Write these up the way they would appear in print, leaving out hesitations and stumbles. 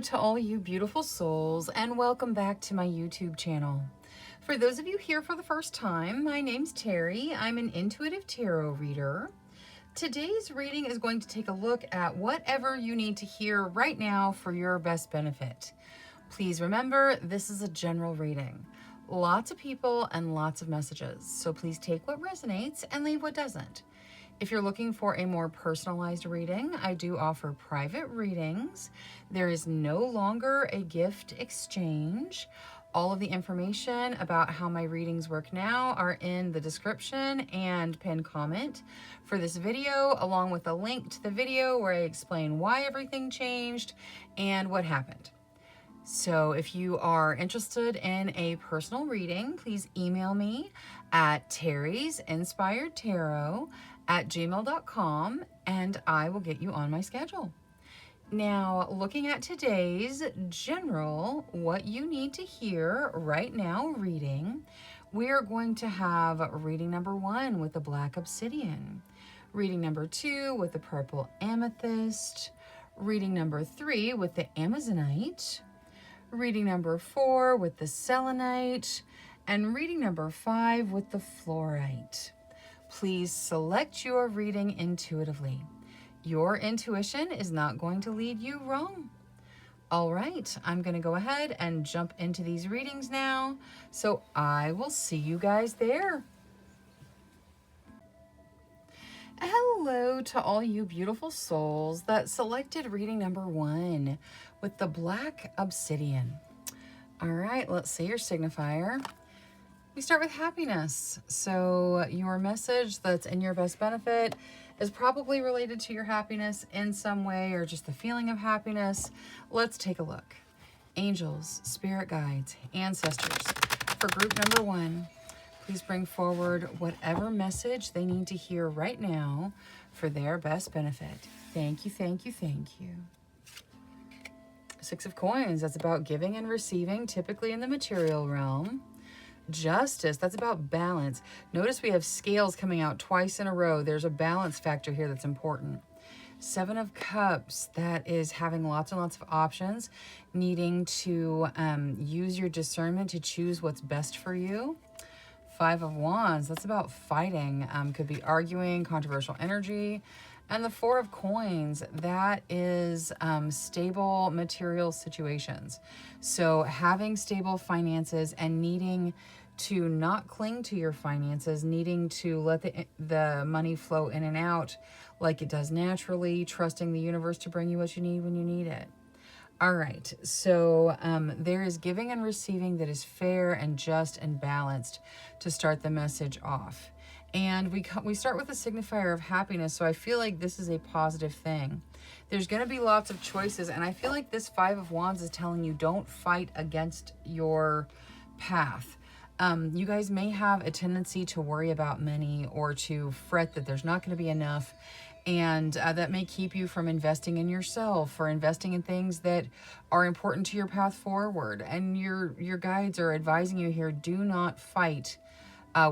to all you beautiful souls, and welcome back to my YouTube channel. For those of you here for the first time, my name's Terry. I'm an intuitive tarot reader. Today's reading is going to take a look at whatever you need to hear right now for your best benefit. Please remember, this is a general reading. Lots of people and lots of messages, so please take what resonates and leave what doesn't. If you're looking for a more personalized reading, I do offer private readings. There is no longer a gift exchange. All of the information about how my readings work now are in the description and pinned comment for this video, along with a link to the video where I explain why everything changed and what happened. So if you are interested in a personal reading, please email me at terrysinspiredtarot@gmail.com and I will get you on my schedule. Now, looking at today's general, what you need to hear right now reading, we are going to have reading number 1 with the black obsidian, reading number 2 with the purple amethyst, reading number 3 with the amazonite, reading number 4 with the selenite, and reading number 5 with the fluorite. Please select your reading intuitively. Your intuition is not going to lead you wrong. All right, I'm going to go ahead and jump into these readings now, so I will see you guys there. Hello to all you beautiful souls that selected reading number 1 with the black obsidian. All right, let's see your signifier. We start with happiness. So your message that's in your best benefit is probably related to your happiness in some way, or just the feeling of happiness. Let's take a look. Angels, spirit guides, ancestors. For group number 1, please bring forward whatever message they need to hear right now for their best benefit. Thank you, thank you, thank you. 6 of coins, that's about giving and receiving, typically in the material realm. Justice, that's about balance. Notice we have scales coming out twice in a row. There's a balance factor here that's important. 7 of Cups, that is having lots and lots of options, needing to use your discernment to choose what's best for you. 5 of Wands, that's about fighting, could be arguing, controversial energy. And the 4 of Coins, that is stable material situations. So having stable finances and needing to not cling to your finances, needing to let the money flow in and out like it does naturally, trusting the universe to bring you what you need when you need it. All right, so there is giving and receiving that is fair and just and balanced to start the message off. And we start with a signifier of happiness, so I feel like this is a positive thing. There's going to be lots of choices, and I feel like this 5 of Wands is telling you don't fight against your path. You guys may have a tendency to worry about money or to fret that there's not going to be enough, and that may keep you from investing in yourself or investing in things that are important to your path forward. And your guides are advising you here, do not fight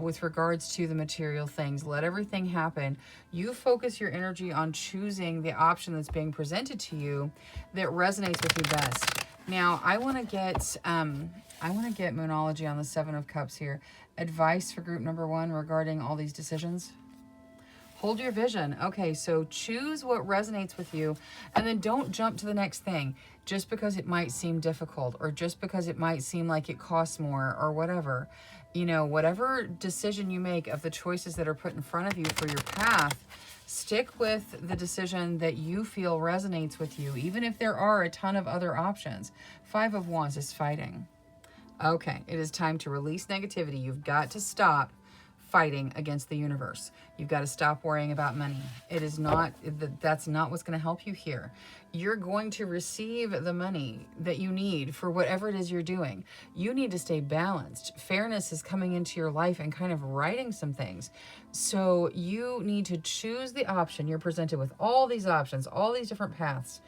with regards to the material things. Let everything happen. You focus your energy on choosing the option that's being presented to you that resonates with you best. Now, I want to get Moonology on the 7 of Cups here. Advice for group number 1 regarding all these decisions. Hold your vision. Okay, so choose what resonates with you, and then don't jump to the next thing just because it might seem difficult, or just because it might seem like it costs more, or whatever. You know, whatever decision you make of the choices that are put in front of you for your path, stick with the decision that you feel resonates with you, even if there are a ton of other options. 5 of Wands is fighting. Okay, it is time to release negativity. You've got to stop fighting against the universe. You've got to stop worrying about money. It is not, that's not what's going to help you here. You're going to receive the money that you need for whatever it is you're doing. You need to stay balanced. Fairness is coming into your life and kind of righting some things. So you need to choose the option. You're presented with all these options, all these different paths.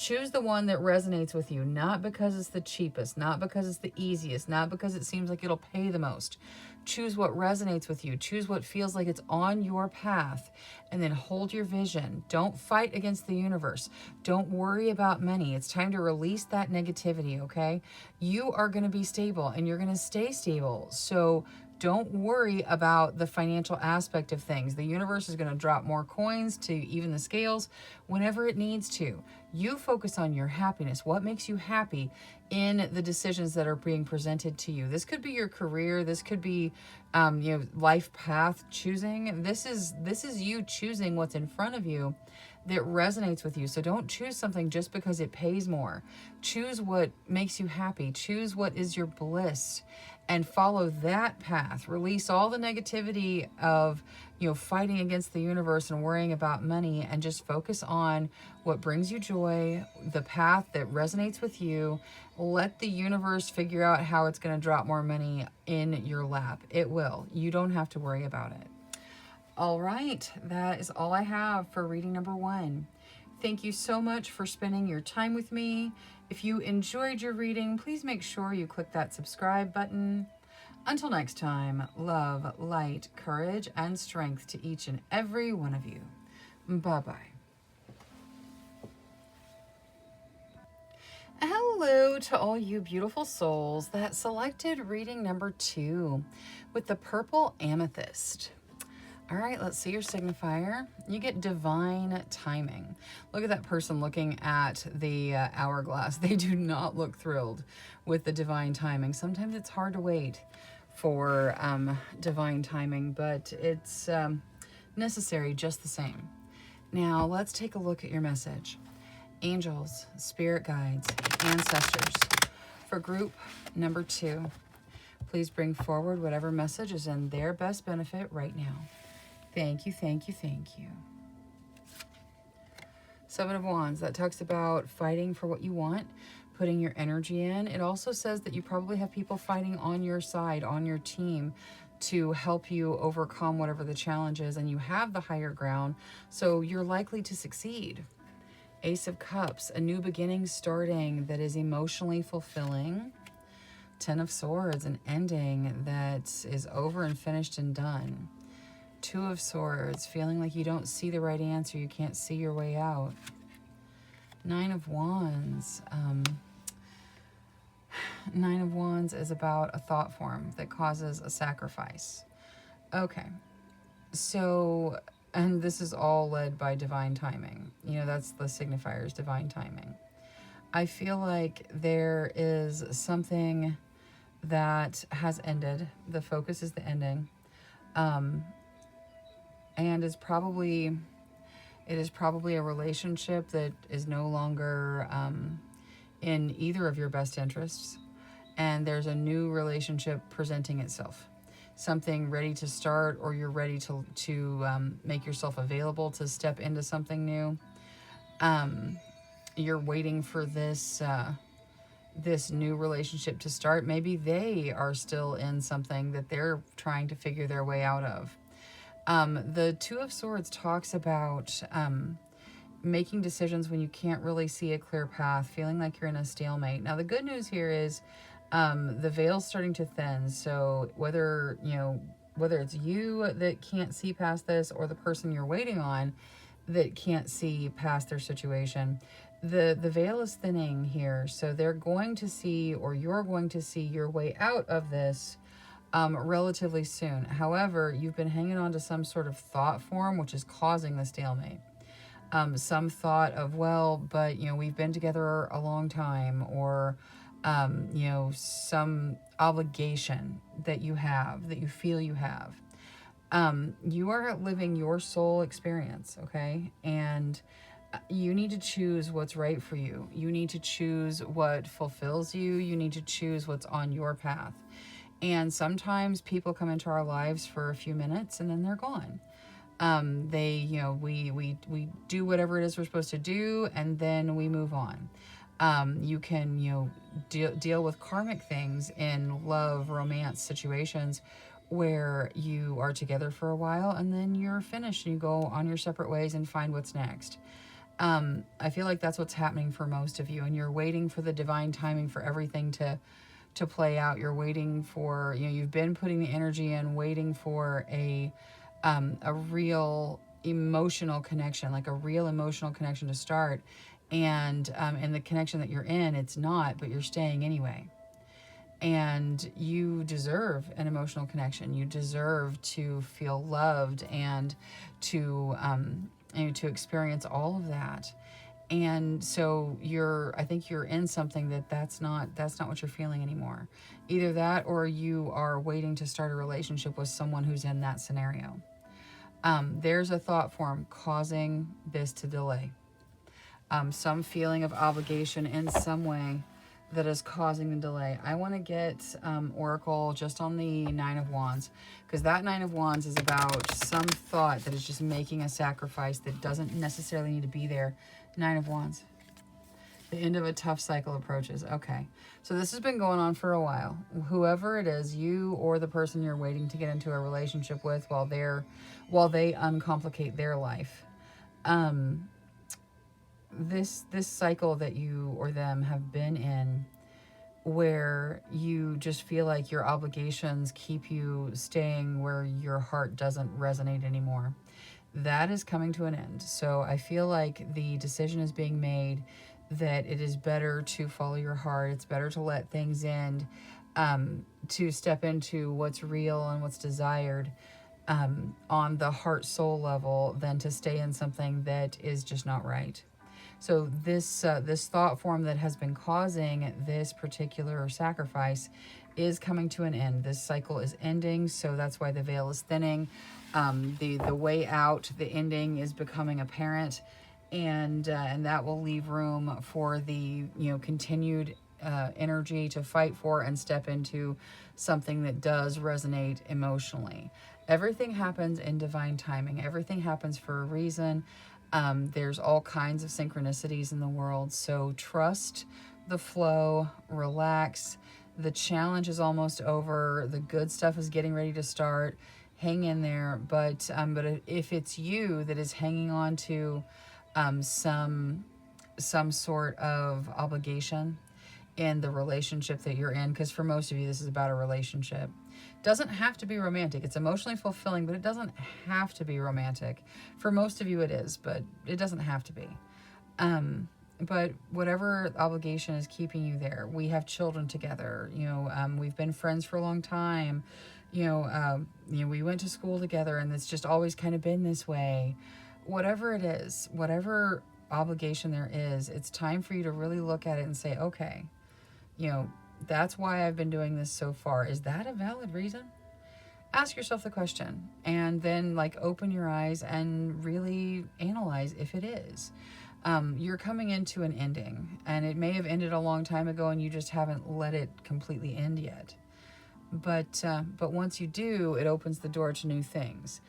Choose the one that resonates with you, not because it's the cheapest, not because it's the easiest, not because it seems like it'll pay the most. Choose what resonates with you. Choose what feels like it's on your path, and then hold your vision. Don't fight against the universe. Don't worry about money. It's time to release that negativity, okay? You are going to be stable, and you're going to stay stable. So don't worry about the financial aspect of things. The universe is going to drop more coins to even the scales whenever it needs to. You focus on your happiness. What makes you happy in the decisions that are being presented to you? This could be your career. This could be, life path choosing. This is you choosing what's in front of you that resonates with you. So don't choose something just because it pays more. Choose what makes you happy. Choose what is your bliss, and follow that path. Release all the negativity of, fighting against the universe and worrying about money, and just focus on what brings you joy, the path that resonates with you. Let the universe figure out how it's going to drop more money in your lap. It will. You don't have to worry about it. All right, that is all I have for reading number 1. Thank you so much for spending your time with me. If you enjoyed your reading, please make sure you click that subscribe button. Until next time, love, light, courage, and strength to each and every one of you. Bye-bye. Hello to all you beautiful souls that selected reading number 2 with the purple amethyst. All right, let's see your signifier. You get divine timing. Look at that person looking at the hourglass. They do not look thrilled with the divine timing. Sometimes it's hard to wait for divine timing, but it's necessary just the same. Now, let's take a look at your message. Angels, spirit guides, ancestors. For group number 2, please bring forward whatever message is in their best benefit right now. Thank you, thank you, thank you. 7 of Wands, that talks about fighting for what you want, putting your energy in. It also says that you probably have people fighting on your side, on your team, to help you overcome whatever the challenge is, and you have the higher ground, so you're likely to succeed. Ace of Cups, a new beginning starting that is emotionally fulfilling. 10 of Swords, an ending that is over and finished and done. 2 of Swords, feeling like you don't see the right answer, you can't see your way out. 9 of Wands. 9 of Wands is about a thought form that causes a sacrifice. Okay, so, and this is all led by divine timing. That's the signifier's divine timing. I feel like there is something that has ended. The focus is the ending. And it is probably a relationship that is no longer in either of your best interests, and there's a new relationship presenting itself. Something ready to start, or you're ready to make yourself available to step into something new. You're waiting for this new relationship to start. Maybe they are still in something that they're trying to figure their way out of. The 2 of Swords talks about making decisions when you can't really see a clear path, feeling like you're in a stalemate. Now, the good news here is the veil's starting to thin. So whether it's you that can't see past this, or the person you're waiting on that can't see past their situation, the veil is thinning here. So they're going to see, or you're going to see your way out of this relatively soon. However, you've been hanging on to some sort of thought form, which is causing the stalemate. Some thought of, but we've been together a long time, or some obligation that you have, that you feel you have. You are living your soul experience, okay? And you need to choose what's right for you. You need to choose what fulfills you. You need to choose what's on your path. And sometimes people come into our lives for a few minutes and then they're gone. We do whatever it is we're supposed to do, and then we move on. You can, deal with karmic things in love, romance situations where you are together for a while and then you're finished and you go on your separate ways and find what's next. I feel like that's what's happening for most of you, and you're waiting for the divine timing for everything to play out. You're waiting for, you know, you've been putting the energy in, waiting for a real emotional connection, like a real emotional connection to start. And the connection that you're in, it's not, but you're staying anyway. And you deserve an emotional connection. You deserve to feel loved and to to experience all of that. And so I think you're in something that's not what you're feeling anymore. Either that, or you are waiting to start a relationship with someone who's in that scenario. There's a thought form causing this to delay. Some feeling of obligation in some way that is causing the delay. I want to get Oracle just on the Nine of Wands, because that Nine of Wands is about some thought that is just making a sacrifice that doesn't necessarily need to be there. Nine of Wands. The end of a tough cycle approaches. Okay. So this has been going on for a while. Whoever it is, you or the person you're waiting to get into a relationship with while they uncomplicate their life. This cycle that you or them have been in, where you just feel like your obligations keep you staying where your heart doesn't resonate anymore, that is coming to an end. So I feel like the decision is being made that it is better to follow your heart. It's better to let things end, to step into what's real and what's desired on the heart soul level, than to stay in something that is just not right. So this thought form that has been causing this particular sacrifice is coming to an end. This cycle is ending, so that's why the veil is thinning. The way out, the ending is becoming apparent, and that will leave room for the continued energy to fight for and step into something that does resonate emotionally. Everything happens in divine timing. Everything happens for a reason. There's all kinds of synchronicities in the world, so trust the flow, relax. The challenge is almost over. The good stuff is getting ready to start. Hang in there. But if it's you that is hanging on to some sort of obligation in the relationship that you're in, because for most of you this is about a relationship. Doesn't have to be romantic. It's emotionally fulfilling, but it doesn't have to be romantic. For most of you it is, but it doesn't have to be. But whatever obligation is keeping you there, we have children together, we've been friends for a long time, we went to school together, and it's just always kind of been this way. Whatever it is, whatever obligation there is, it's time for you to really look at it and say, okay, that's why I've been doing this so far. Is that a valid reason? Ask yourself the question, and then open your eyes and really analyze if it is. You're coming into an ending, and it may have ended a long time ago and you just haven't let it completely end yet. But once you do, it opens the door to new things.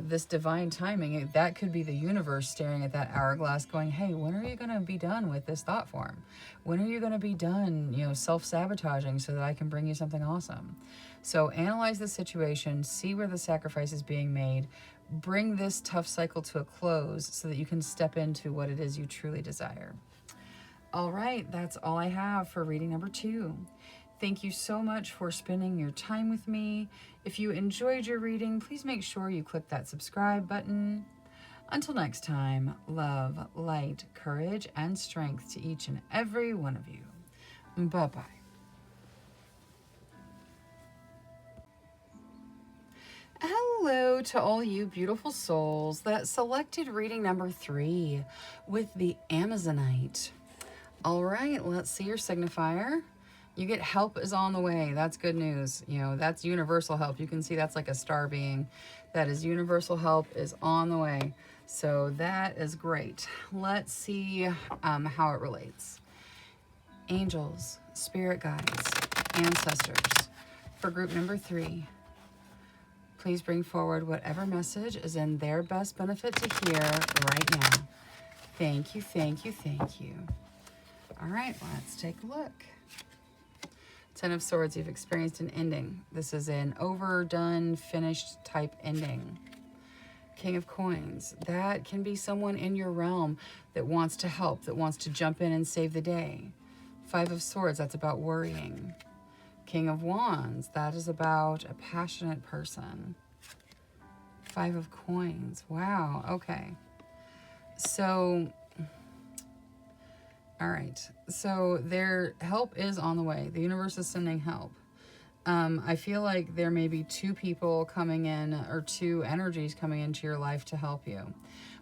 This divine timing, that could be the universe staring at that hourglass going, hey, when are you going to be done with this thought form? When are you going to be done, self-sabotaging so that I can bring you something awesome? So analyze the situation, see where the sacrifice is being made, bring this tough cycle to a close so that you can step into what it is you truly desire. All right, that's all I have for reading number 2. Thank you so much for spending your time with me. If you enjoyed your reading, please make sure you click that subscribe button. Until next time, love, light, courage, and strength to each and every one of you. Bye-bye. Hello to all you beautiful souls that selected reading number 3 with the Amazonite. All right, let's see your signifier. You get help is on the way. That's good news. That's universal help. You can see that's like a star being. That is universal help is on the way. So that is great. Let's see how it relates. Angels, spirit guides, ancestors. For group number 3, please bring forward whatever message is in their best benefit to hear right now. Thank you, thank you, thank you. All right, let's take a look. 10 of Swords, you've experienced an ending. This is an overdone, finished type ending. King of Coins. That can be someone in your realm that wants to help, that wants to jump in and save the day. Five of Swords, that's about worrying. King of Wands, that is about a passionate person. Five of Coins. Wow, okay. So, all right. So their help is on the way. The universe is sending help. I feel like there may be two people coming in, or two energies coming into your life to help you.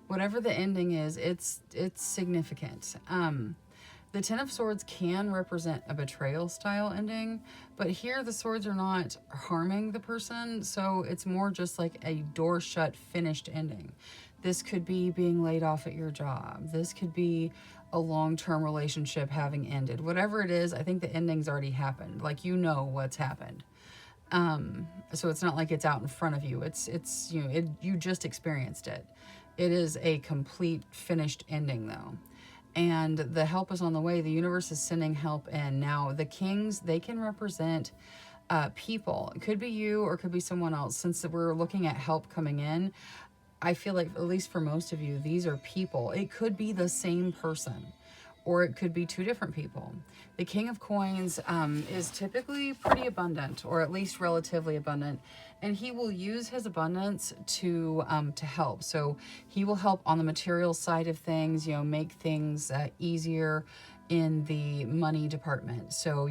Whatever the ending is, it's significant. The Ten of Swords can represent a betrayal style ending, but here the swords are not harming the person, so it's more just like a door shut, finished ending. This could be being laid off at your job. This could be a long-term relationship having ended. Whatever it is, I think the ending's already happened. Like, you know what's happened. So it's not like it's out in front of you. It's you just experienced it. It is a complete finished ending though. And the help is on the way. The universe is sending help in. Now, the kings, they can represent people. It could be you or it could be someone else. Since we're looking at help coming in, I feel like, at least for most of you, these are people. It could be the same person, or it could be two different people. The King of Coins is typically pretty abundant, or at least relatively abundant, and he will use his abundance to help. So he will help on the material side of things, make things easier in the money department. So,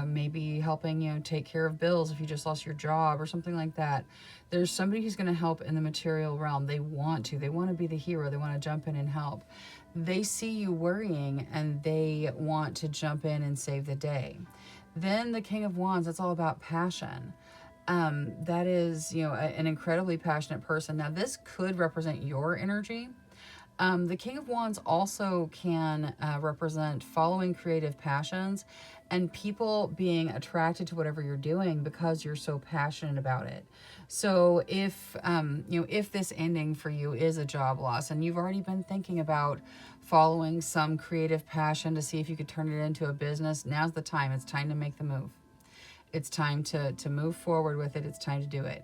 maybe helping, take care of bills if you just lost your job or something like that. There's somebody who's going to help in the material realm. They want to be the hero. They want to jump in and help. They see you worrying and they want to jump in and save the day. Then the King of Wands, that's all about passion. That is, an incredibly passionate person. Now, this could represent your energy. The King of Wands also can represent following creative passions and people being attracted to whatever you're doing because you're so passionate about it. So if this ending for you is a job loss and you've already been thinking about following some creative passion to see if you could turn it into a business, now's the time. It's time to make the move. It's time to move forward with it. It's time to do it.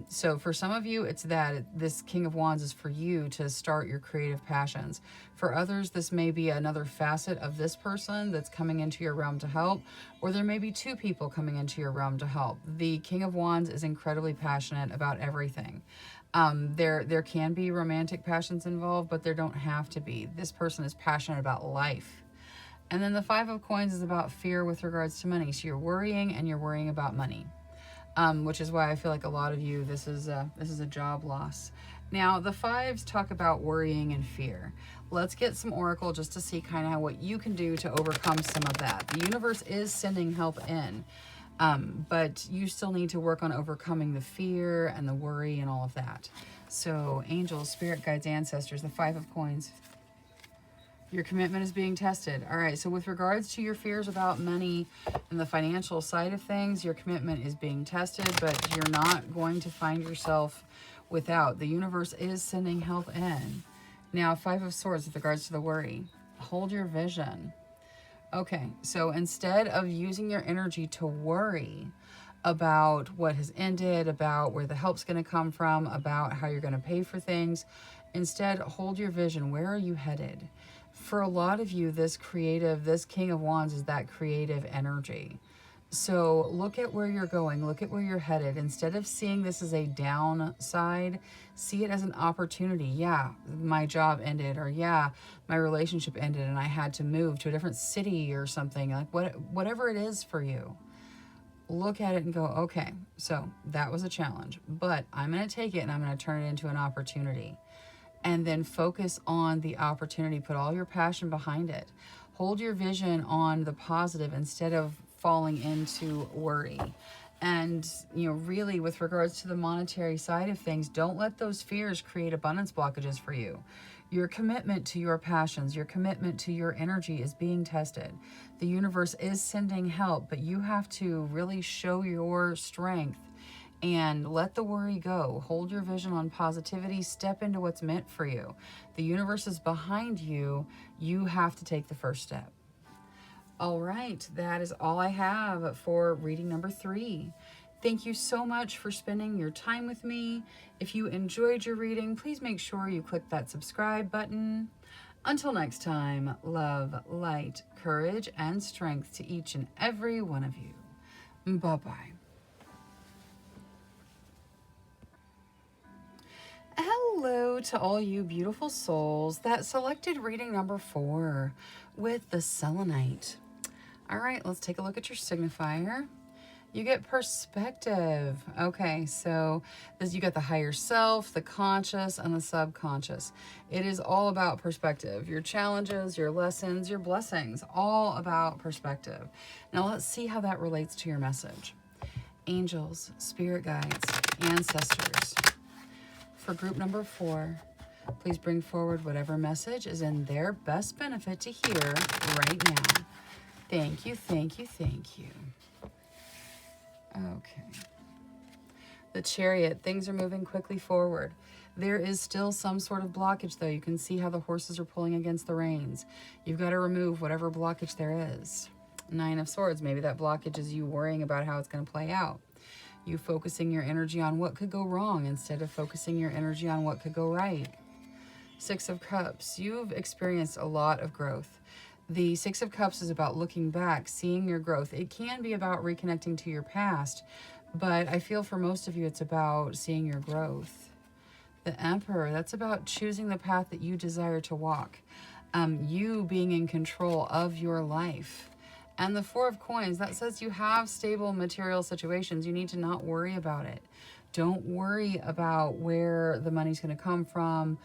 So for some of you, it's that this King of Wands is for you to start your creative passions. For others, this may be another facet of this person that's coming into your realm to help, or there may be two people coming into your realm to help. The King of Wands is incredibly passionate about everything. There can be romantic passions involved, but there don't have to be. This person is passionate about life. And then the Five of Coins is about fear with regards to money. So you're worrying and you're worrying about money. Which is why I feel like a lot of you, this is a job loss. Now, the fives talk about worrying and fear. Let's get some oracle just to see kind of what you can do to overcome some of that. The universe is sending help in, but you still need to work on overcoming the fear and the worry and all of that. So, angels, spirit guides, ancestors, the Five of Coins. Your commitment is being tested. All right, so with regards to your fears about money and the financial side of things, your commitment is being tested, but you're not going to find yourself without. The universe is sending help in. Now, Five of Swords with regards to the worry. Hold your vision. Okay, so instead of using your energy to worry about what has ended, about where the help's going to come from, about how you're going to pay for things, instead, hold your vision. Where are you headed? For a lot of you, this King of Wands is that creative energy. So look at where you're going. Look at where you're headed. Instead of seeing this as a downside, see it as an opportunity. Yeah, my job ended, or yeah, my relationship ended and I had to move to a different city or something. Like whatever it is for you, look at it and go, okay, so that was a challenge, but I'm going to take it and I'm going to turn it into an opportunity. And then focus on the opportunity. Put all your passion behind it. Hold your vision on the positive instead of falling into worry. And, really with regards to the monetary side of things, don't let those fears create abundance blockages for you. Your commitment to your passions, your commitment to your energy is being tested. The universe is sending help, but you have to really show your strength and let the worry go. Hold your vision on positivity. Step into what's meant for you. The universe is behind you. You have to take the first step. All right, that is all I have for reading number 3. Thank you so much for spending your time with me. If you enjoyed your reading, please make sure you click that subscribe button. Until next time, love, light, courage, and strength to each and every one of you. Bye-bye. Hello to all you beautiful souls that selected reading number 4 with the selenite. All right, let's take a look at your signifier. You get perspective. Okay, so you get the higher self, the conscious, and the subconscious. It is all about perspective. Your challenges, your lessons, your blessings, all about perspective. Now let's see how that relates to your message. Angels, spirit guides, ancestors. For group number 4, please bring forward whatever message is in their best benefit to hear right now. Thank you, thank you, thank you. Okay. The Chariot, things are moving quickly forward. There is still some sort of blockage, though. You can see how the horses are pulling against the reins. You've got to remove whatever blockage there is. 9 of Swords, maybe that blockage is you worrying about how it's going to play out. You focusing your energy on what could go wrong instead of focusing your energy on what could go right. 6 of Cups, you've experienced a lot of growth. The 6 of Cups is about looking back, seeing your growth. It can be about reconnecting to your past, but I feel for most of you it's about seeing your growth. The Emperor, that's about choosing the path that you desire to walk. You being in control of your life. And the 4 of Coins, that says you have stable material situations. You need to not worry about it. Don't worry about where the money's going to come from.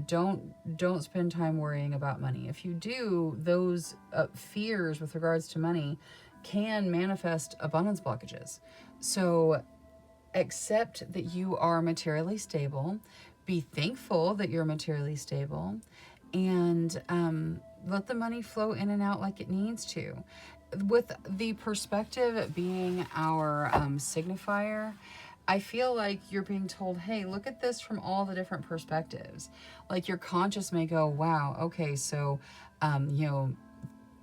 Don't spend time worrying about money. If you do, those fears with regards to money can manifest abundance blockages. So accept that you are materially stable. Be thankful that you're materially stable. And let the money flow in and out like it needs to. With the perspective being our signifier, I feel like you're being told, hey, look at this from all the different perspectives. Like your conscious may go, wow, okay, so,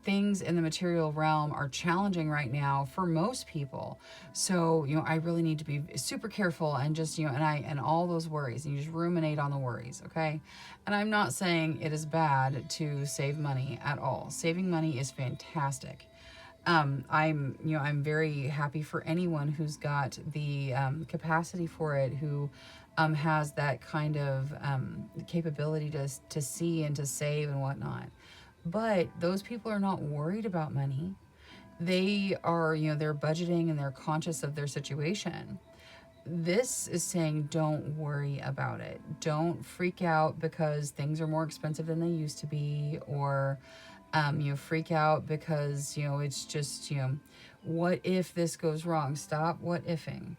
things in the material realm are challenging right now for most people. So, I really need to be super careful and just, and all those worries, and you just ruminate on the worries, okay? And I'm not saying it is bad to save money at all. Saving money is fantastic. I'm very happy for anyone who's got the capacity for it, who has that kind of capability to see and to save and whatnot. But those people are not worried about money. They are, they're budgeting and they're conscious of their situation. This is saying don't worry about it. Don't freak out because things are more expensive than they used to be, or freak out because, it's just, what if this goes wrong? Stop what ifing.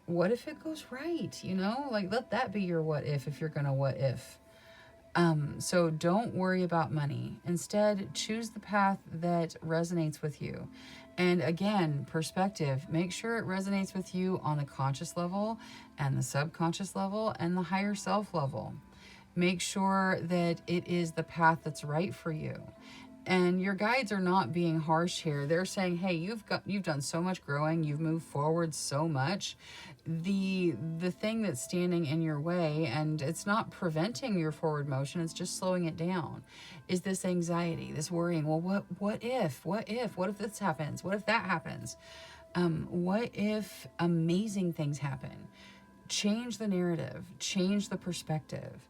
What if it goes right? Like let that be your what if you're gonna what if. So don't worry about money. Instead, choose the path that resonates with you. And again, perspective, make sure it resonates with you on the conscious level and the subconscious level and the higher self level. Make sure that it is the path that's right for you. And your guides are not being harsh here. They're saying, hey, you've done so much growing. You've moved forward so much. The thing that's standing in your way, and it's not preventing your forward motion, it's just slowing it down, is this anxiety, this worrying. Well, what if this happens? What if that happens? What if amazing things happen? Change the narrative. Change the perspective.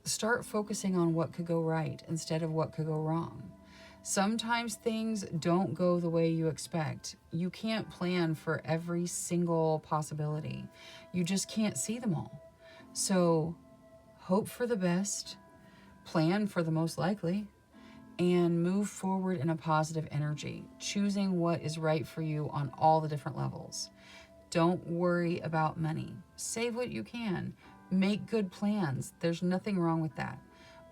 Start focusing on what could go right instead of what could go wrong. Sometimes things don't go the way you expect. You can't plan for every single possibility. You just can't see them all. So hope for the best, plan for the most likely, and move forward in a positive energy, choosing what is right for you on all the different levels. Don't worry about money. Save what you can. Make good plans. There's nothing wrong with that.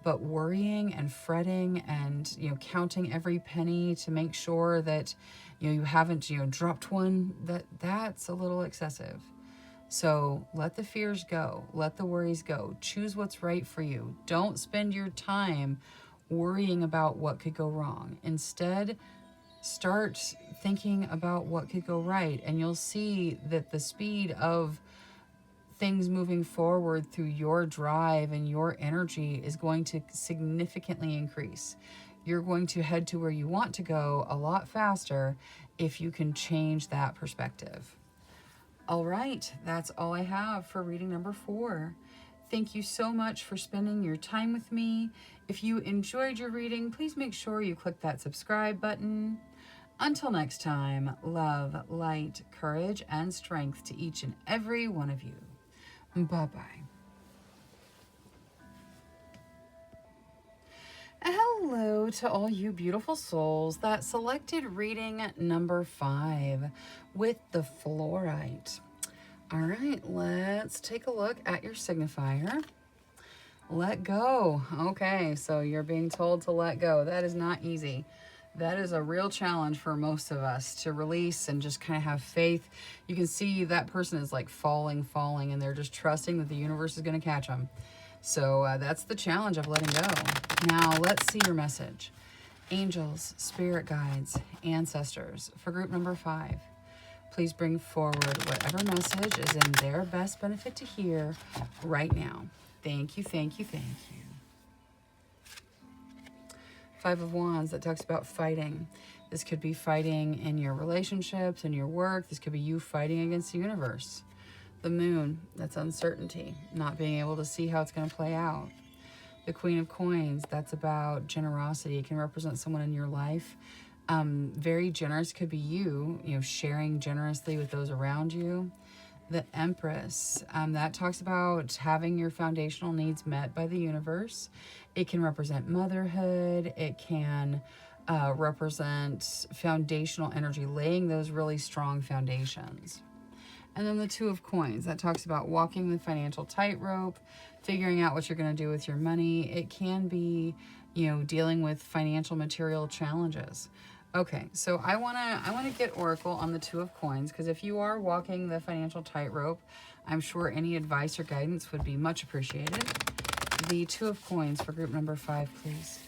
But worrying and fretting and, counting every penny to make sure that, you haven't, dropped one, that's a little excessive. So let the fears go. Let the worries go. Choose what's right for you. Don't spend your time worrying about what could go wrong. Instead, Start thinking about what could go right, and you'll see that the speed of things moving forward through your drive and your energy is going to significantly increase. You're going to head to where you want to go a lot faster if you can change that perspective. All right, that's all I have for reading number 4. Thank you so much for spending your time with me. If you enjoyed your reading, please make sure you click that subscribe button. Until next time, love, light, courage, and strength to each and every one of you. Bye-bye. Hello to all you beautiful souls that selected reading number 5 with the fluorite. All right, let's take a look at your signifier. Let go. Okay, so you're being told to let go. That is not easy. That is a real challenge for most of us, to release and just kind of have faith. You can see that person is like falling, and they're just trusting that the universe is going to catch them. So that's the challenge of letting go. Now let's see your message. Angels, spirit guides, ancestors, for group number 5, please bring forward whatever message is in their best benefit to hear right now. Thank you, thank you, thank you. 5 of Wands, that talks about fighting. This could be fighting in your relationships, in your work. This could be you fighting against the universe. The Moon, that's uncertainty, not being able to see how it's going to play out. The Queen of Coins, that's about generosity. It can represent someone in your life. Very generous could be you sharing generously with those around you. The Empress, that talks about having your foundational needs met by the universe. It can represent motherhood. It can represent foundational energy, laying those really strong foundations. And then the Two of Coins, that talks about walking the financial tightrope, figuring out what you're going to do with your money. It can be, dealing with financial material challenges. Okay, so I want to get Oracle on the Two of Coins, because if you are walking the financial tightrope, I'm sure any advice or guidance would be much appreciated. The Two of Coins for group number 5, please.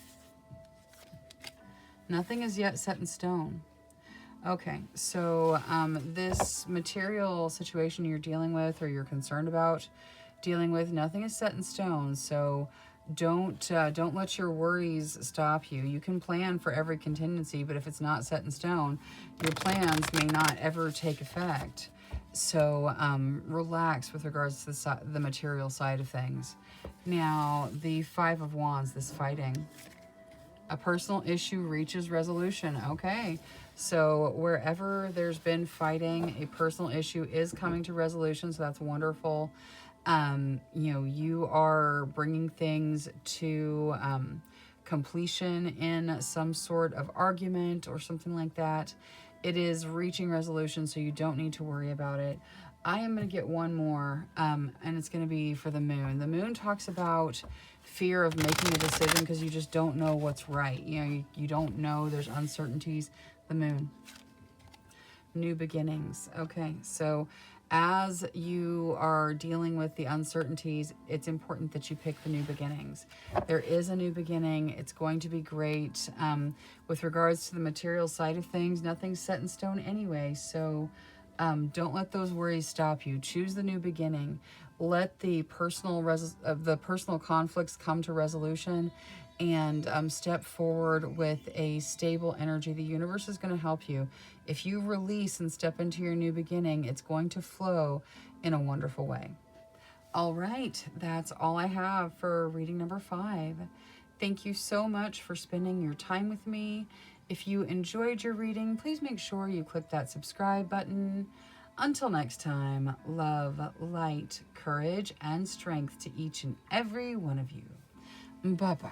Nothing is yet set in stone. Okay, so this material situation you're dealing with, or you're concerned about dealing with, nothing is set in stone. So don't let your worries stop you. You can plan for every contingency, but if it's not set in stone, your plans may not ever take effect. So relax with regards to the material side of things. Now, the 5 of Wands, this fighting. A personal issue reaches resolution. Okay, so wherever there's been fighting, a personal issue is coming to resolution, so that's wonderful. You are bringing things to completion in some sort of argument or something like that. It is reaching resolution, so you don't need to worry about it. I am going to get one more, and it's going to be for the Moon. The Moon talks about fear of making a decision because you just don't know what's right. You don't know. There's uncertainties. The Moon. New beginnings. Okay, so as you are dealing with the uncertainties, it's important that you pick the new beginnings. There is a new beginning. It's going to be great. With regards to the material side of things, nothing's set in stone anyway, so don't let those worries stop you. Choose the new beginning. Let the personal conflicts come to resolution, and step forward with a stable energy. The universe is going to help you. If you release and step into your new beginning, it's going to flow in a wonderful way. All right, that's all I have for reading number 5. Thank you so much for spending your time with me. If you enjoyed your reading, please make sure you click that subscribe button. Until next time, love, light, courage, and strength to each and every one of you. Bye-bye.